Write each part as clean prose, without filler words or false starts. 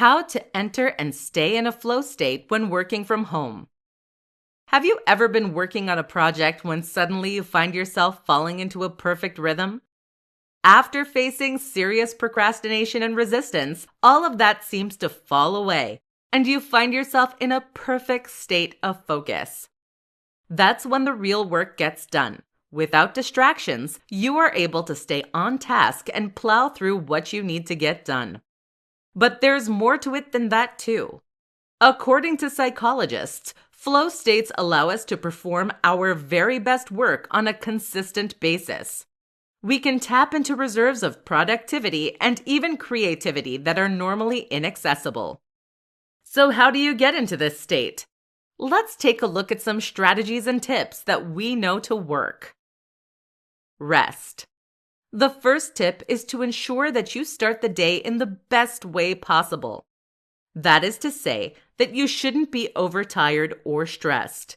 How to enter and stay in a flow state when working from home. Have you ever been working on a project when suddenly you find yourself falling into a perfect rhythm? After facing serious procrastination and resistance, all of that seems to fall away, and you find yourself in a perfect state of focus. That's when the real work gets done. Without distractions, you are able to stay on task and plow through what you need to get done. But there's more to it than that too. According to psychologists, flow states allow us to perform our very best work on a consistent basis. We can tap into reserves of productivity and even creativity that are normally inaccessible. So how do you get into this state? Let's take a look at some strategies and tips that we know to work. Rest. The first tip is to ensure that you start the day in the best way possible. That is to say that you shouldn't be overtired or stressed.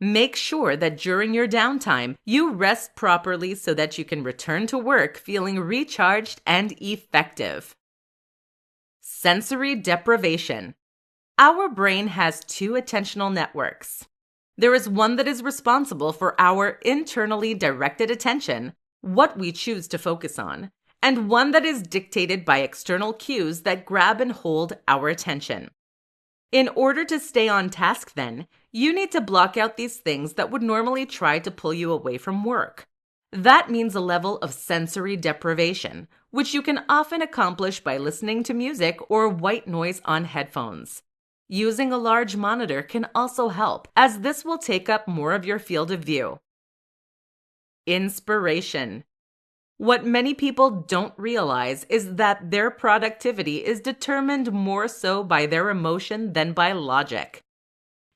Make sure that during your downtime, you rest properly so that you can return to work feeling recharged and effective. Sensory deprivation. Our brain has two attentional networks. There is one that is responsible for our internally directed attention, what we choose to focus on, and one that is dictated by external cues that grab and hold our attention. In order to stay on task, then, you need to block out these things that would normally try to pull you away from work. That means a level of sensory deprivation, which you can often accomplish by listening to music or white noise on headphones. Using a large monitor can also help, as this will take up more of your field of view. Inspiration. What many people don't realize is that their productivity is determined more so by their emotion than by logic.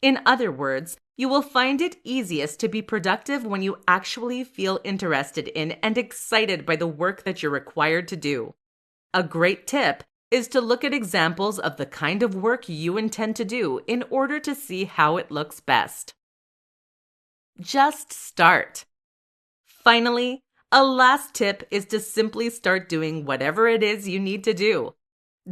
In other words, you will find it easiest to be productive when you actually feel interested in and excited by the work that you're required to do. A great tip is to look at examples of the kind of work you intend to do in order to see how it looks best. Just start. Finally, a last tip is to simply start doing whatever it is you need to do.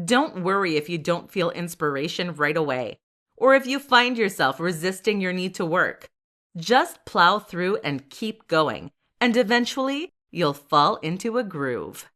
Don't worry if you don't feel inspiration right away, or if you find yourself resisting your need to work. Just plow through and keep going, and eventually you'll fall into a groove.